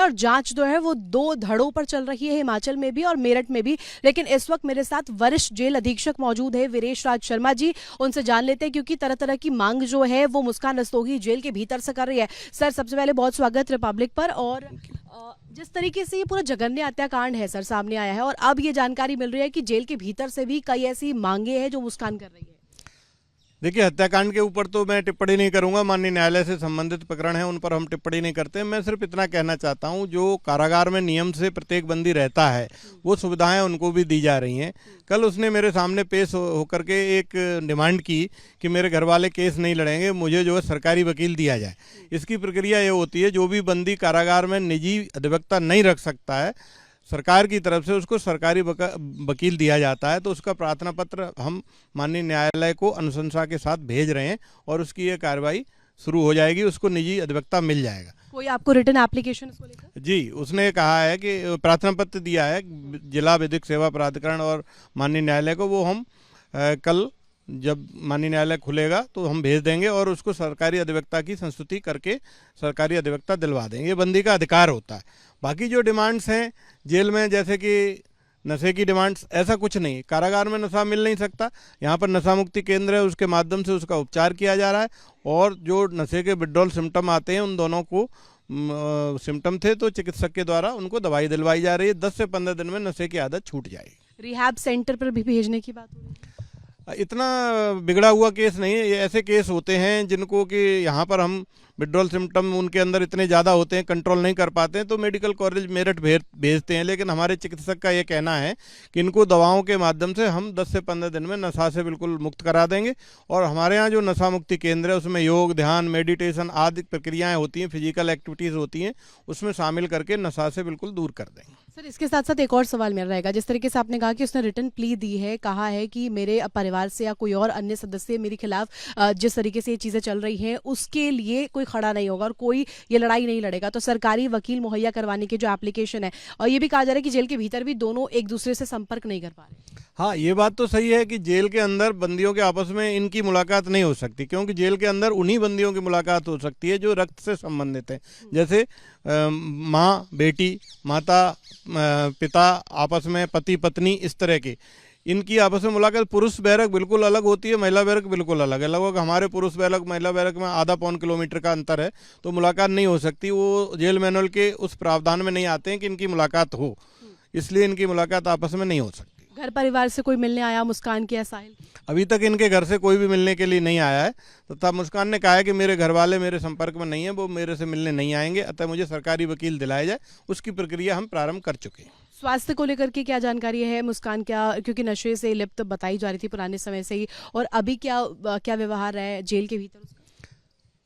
और जांच जो है वो दो धड़ों पर चल रही है, हिमाचल में भी और मेरठ में भी। लेकिन इस वक्त मेरे साथ वरिष्ठ जेल अधीक्षक मौजूद है वीरेश राज शर्मा जी, उनसे जान लेते हैं क्योंकि तरह तरह की मांग जो है वो मुस्कान रस्तोगी जेल के भीतर से कर रही है। सर, सबसे पहले बहुत स्वागत रिपब्लिक पर। और जिस तरीके से ये पूरा जघन्य हत्याकांड है सर सामने आया है और अब ये जानकारी मिल रही है कि जेल के भीतर से भी कई ऐसी मांगे हैं जो मुस्कान कर रही है। देखिए, हत्याकांड के ऊपर तो मैं टिप्पणी नहीं करूंगा, माननीय न्यायालय से संबंधित प्रकरण है उन पर हम टिप्पणी नहीं करते। मैं सिर्फ इतना कहना चाहता हूं, जो कारागार में नियम से प्रत्येक बंदी रहता है वो सुविधाएं उनको भी दी जा रही हैं। कल उसने मेरे सामने पेश होकर के एक डिमांड की कि मेरे घर वाले केस नहीं लड़ेंगे, मुझे जो है सरकारी वकील दिया जाए। इसकी प्रक्रिया ये होती है, जो भी बंदी कारागार में निजी अधिवक्ता नहीं रख सकता है, सरकार की तरफ से उसको सरकारी वकील दिया जाता है। तो उसका प्रार्थना पत्र हम माननीय न्यायालय को अनुशंसा के साथ भेज रहे हैं और उसकी ये कार्रवाई शुरू हो जाएगी, उसको निजी अधिवक्ता मिल जाएगा। कोई आपको रिटर्न एप्लीकेशन इसको लेकर? जी, उसने कहा है कि प्रार्थना पत्र दिया है जिला विधिक सेवा प्राधिकरण और माननीय न्यायालय को, वो हम कल जब माननीय न्यायालय खुलेगा तो हम भेज देंगे और उसको सरकारी अधिवक्ता की संस्तुति करके सरकारी अधिवक्ता दिलवा देंगे। ये बंदी का अधिकार होता है। बाकी जो डिमांड्स हैं जेल में, जैसे कि नशे की डिमांड्स, ऐसा कुछ नहीं। कारागार में नशा मिल नहीं सकता, यहाँ पर नशा मुक्ति केंद्र है, उसके माध्यम से उसका उपचार किया जा रहा है। और जो नशे के विड्रॉल सिम्टम आते हैं, उन दोनों को सिम्टम थे तो चिकित्सक के द्वारा उनको दवाई दिलवाई जा रही है। 10 से 15 दिन में नशे की आदत छूट जाएगी। रिहैब सेंटर पर भी भेजने की बात हो रही है? इतना बिगड़ा हुआ केस नहीं है, ये ऐसे केस होते हैं जिनको कि यहाँ पर हम विड्रॉल सिम्टम उनके अंदर इतने ज़्यादा होते हैं, कंट्रोल नहीं कर पाते हैं, तो मेडिकल कॉलेज मेरठ भेजते हैं। लेकिन हमारे चिकित्सक का ये कहना है कि इनको दवाओं के माध्यम से हम 10 से 15 दिन में नशा से बिल्कुल मुक्त करा देंगे। और हमारे यहाँ जो नशा मुक्ति केंद्र है उसमें योग, ध्यान, मेडिटेशन आदि प्रक्रियाएँ होती हैं, फिजिकल एक्टिविटीज़ होती हैं, उसमें शामिल करके नशा से बिल्कुल दूर कर देंगे। सर, इसके साथ साथ एक और सवाल मेरा रहेगा। जिस तरीके से आपने कहा कि उसने रिटर्न प्ली दी है, कहा है कि मेरे परिवार से या कोई और अन्य सदस्य मेरे खिलाफ जिस तरीके से ये चीज़ें चल रही हैं उसके लिए कोई खड़ा नहीं होगा और कोई ये लड़ाई नहीं लड़ेगा, तो सरकारी वकील मुहैया करवाने की जो एप्लीकेशन है, और ये भी कहा जा रहा है कि जेल के भीतर भी दोनों एक दूसरे से संपर्क नहीं कर पा रहे। हाँ, ये बात तो सही है कि जेल के अंदर बंदियों के आपस में इनकी मुलाकात नहीं हो सकती, क्योंकि जेल के अंदर उन्हीं बंदियों की मुलाकात हो सकती है जो रक्त से संबंधित है। जैसे माँ बेटी, माता पिता आपस में, पति पत्नी, इस तरह की इनकी आपस में मुलाकात। पुरुष बैरक बिल्कुल अलग होती है, महिला बैरक बिल्कुल अलग है। लगभग हमारे पुरुष बैरक महिला बैरक में आधा पौन किलोमीटर का अंतर है, तो मुलाकात नहीं हो सकती। वो जेल मैनुअल के उस प्रावधान में नहीं आते हैं कि इनकी मुलाकात हो, इसलिए इनकी मुलाकात आपस में नहीं हो सकती। घर परिवार से कोई मिलने आया मुस्कान के या साहिल? अभी तक इनके घर से कोई भी मिलने के लिए नहीं आया है, तथा मुस्कान ने कहा है कि मेरे घर वाले मेरे संपर्क में नहीं है, वो मेरे से मिलने नहीं आएंगे, अतः मुझे सरकारी वकील दिलाया जाए। उसकी प्रक्रिया हम प्रारंभ कर चुके हैं। स्वास्थ्य को लेकर के क्या जानकारी है मुस्कान? क्या क्योंकि नशे से लिप्त बताई जा रही थी पुराने समय से ही, और अभी क्या व्यवहार है जेल के भीतर?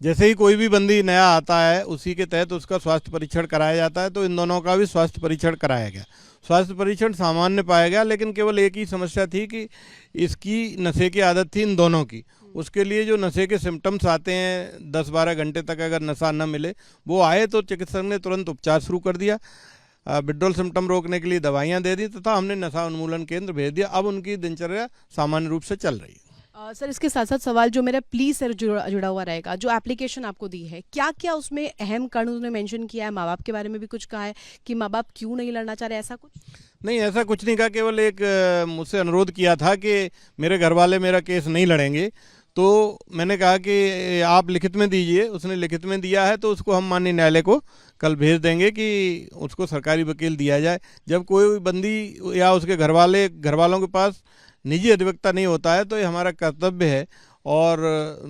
जैसे ही कोई भी बंदी नया आता है उसी के तहत उसका स्वास्थ्य परीक्षण कराया जाता है, तो इन दोनों का भी स्वास्थ्य परीक्षण कराया गया। स्वास्थ्य परीक्षण सामान्य पाया गया, लेकिन केवल एक ही समस्या थी कि इसकी नशे की आदत थी इन दोनों की। उसके लिए जो नशे के सिम्टम्स आते हैं 10-12 घंटे तक अगर नशा न मिले, वो आए तो चिकित्सक ने तुरंत उपचार शुरू कर दिया, विड्रॉल सिम्टम रोकने के लिए दवाइयाँ दे दी तथा हमने नशा उन्मूलन केंद्र भेज दिया। अब उनकी दिनचर्या सामान्य रूप से चल रही है। सर, इसके साथ साथ सवाल जो मेरा प्लीज से जुड़ा हुआ रहेगा, जो एप्लीकेशन आपको दी है, क्या क्या उसमें अहम कारण उन्होंने मेंशन किया है? माँ बाप के बारे में भी कुछ कहा है कि माँ बाप क्यों नहीं लड़ना चाह रहे, ऐसा कुछ? नहीं, ऐसा कुछ नहीं कहा। केवल एक मुझसे अनुरोध किया था कि मेरे घर वाले मेरा केस नहीं लड़ेंगे, तो मैंने कहा कि आप लिखित में दीजिए। उसने लिखित में दिया है, तो उसको हम माननीय न्यायालय को कल भेज देंगे कि उसको सरकारी वकील दिया जाए। जब कोई बंदी या उसके घर वालों के पास निजी अधिवक्ता नहीं होता है, तो ये हमारा कर्तव्य है और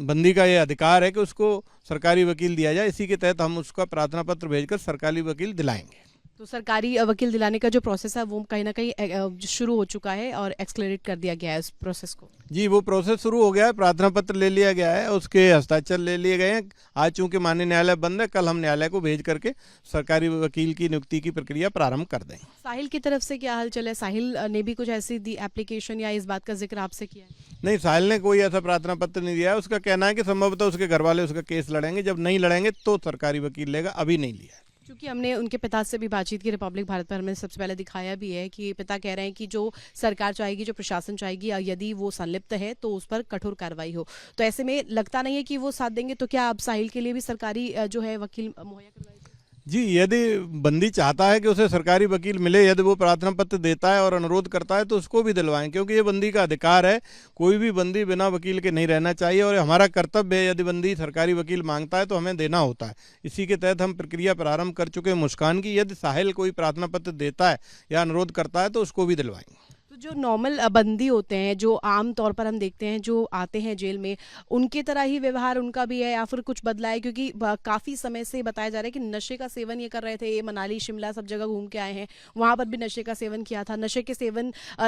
बंदी का ये अधिकार है कि उसको सरकारी वकील दिया जाए। इसी के तहत हम उसका प्रार्थना पत्र भेजकर सरकारी वकील दिलाएंगे। तो सरकारी वकील दिलाने का जो प्रोसेस है वो कहीं ना कहीं शुरू हो चुका है और एक्सक्लेरेट कर दिया गया है इस प्रोसेस को? जी, वो प्रोसेस शुरू हो गया है, प्रार्थना पत्र ले लिया गया है, उसके हस्ताक्षर ले लिए गए हैं। आज चूंकि माननीय न्यायालय बंद है, कल हम न्यायालय को भेज करके सरकारी वकील की नियुक्ति की प्रक्रिया प्रारंभ कर देंगे। साहिल की तरफ से क्या हलचल है? साहिल ने भी कुछ ऐसी दी एप्लीकेशन या इस बात का जिक्र आपसे किया है? नहीं, साहिल ने कोई ऐसा प्रार्थना पत्र नहीं दिया है। उसका कहना है कि संभवतः उसके घर वाले उसका केस लड़ेंगे, जब नहीं लड़ेंगे तो सरकारी वकील लेगा, अभी नहीं लिया है। क्योंकि हमने उनके पिता से भी बातचीत की, रिपब्लिक भारत पर हमने सबसे पहले दिखाया भी है कि पिता कह रहे हैं कि जो सरकार चाहेगी, जो प्रशासन चाहेगी, यदि वो संलिप्त है तो उस पर कठोर कार्रवाई हो। तो ऐसे में लगता नहीं है कि वो साथ देंगे, तो क्या अब साहिल के लिए भी सरकारी जो है वकील मुहैया करवाएंगे? जी, यदि बंदी चाहता है कि उसे सरकारी वकील मिले, यदि वो प्रार्थना पत्र देता है और अनुरोध करता है तो उसको भी दिलवाएं, क्योंकि ये बंदी का अधिकार है। कोई भी बंदी बिना वकील के नहीं रहना चाहिए और हमारा कर्तव्य है, यदि बंदी सरकारी वकील मांगता है तो हमें देना होता है। इसी के तहत हम प्रक्रिया प्रारंभ कर चुके हैं मुस्कान की। यदि साहिल कोई प्रार्थना पत्र देता है या अनुरोध करता है तो उसको भी दिलवाएंगे। तो जो नॉर्मल बंदी होते हैं, जो आम तौर पर हम देखते हैं जो आते हैं जेल में, उनके तरह ही व्यवहार उनका भी है या फिर कुछ बदला है? क्योंकि काफ़ी समय से बताया जा रहा है कि नशे का सेवन ये कर रहे थे, ये मनाली शिमला सब जगह घूम के आए हैं, वहाँ पर भी नशे का सेवन किया था,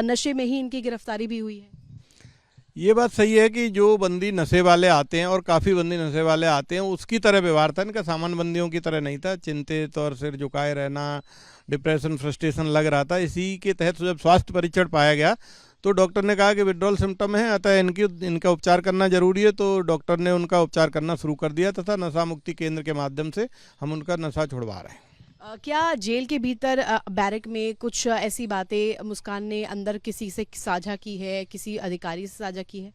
नशे में ही इनकी गिरफ्तारी भी हुई है। ये बात सही है कि जो बंदी नशे वाले आते हैं, और काफ़ी बंदी नशे वाले आते हैं, उसकी तरह व्यवहार था इनका, सामान्य बंदियों की तरह नहीं था। चिंतित और सिर झुकाए रहना, डिप्रेशन, फ्रस्ट्रेशन लग रहा था। इसी के तहत जब स्वास्थ्य परीक्षण पाया गया तो डॉक्टर ने कहा कि विड्रॉल सिम्टम है, अतः इनका उपचार करना जरूरी है। तो डॉक्टर ने उनका उपचार करना शुरू कर दिया तथा नशा मुक्ति केंद्र के माध्यम से हम उनका नशा छुड़वा रहे हैं। क्या जेल के भीतर बैरक में कुछ ऐसी बातें मुस्कान ने अंदर किसी से साझा की है, किसी अधिकारी से साझा की है?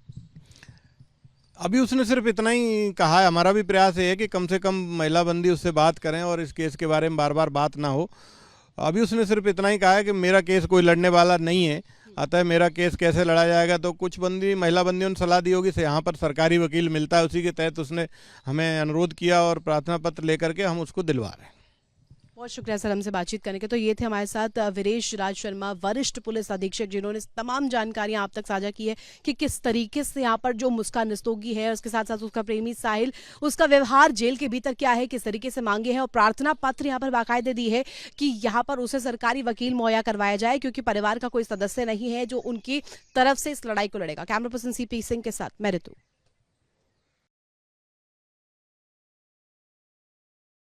अभी उसने सिर्फ इतना ही कहा है। हमारा भी प्रयास ये है कि कम से कम महिला बंदी उससे बात करें और इस केस के बारे में बार बार बात ना हो। अभी उसने सिर्फ इतना ही कहा है कि मेरा केस कोई लड़ने वाला नहीं है, अतः मेरा केस कैसे लड़ा जाएगा। तो कुछ महिला बंदियों ने सलाह दी होगी से यहाँ पर सरकारी वकील मिलता है, उसी के तहत उसने हमें अनुरोध किया और प्रार्थना पत्र लेकर के हम उसको दिलवा रहे हैं। बहुत शुक्रिया सर हमसे बातचीत करने के। तो ये थे हमारे साथ वीरेश राज शर्मा, वरिष्ठ पुलिस अधीक्षक, जिन्होंने तमाम जानकारियां आप तक साझा की है कि किस तरीके से यहाँ पर जो मुस्कान रस्तोगी है, उसके साथ साथ उसका प्रेमी साहिल, उसका व्यवहार जेल के भीतर क्या है, किस तरीके से मांगे हैं, और प्रार्थना पत्र यहाँ पर बाकायदे दी है कि यहाँ पर उसे सरकारी वकील मुहैया करवाया जाए, क्योंकि परिवार का कोई सदस्य नहीं है जो उनकी तरफ से इस लड़ाई को लड़ेगा। कैमरा पर्सन CP सिंह के साथ मैं ऋतु।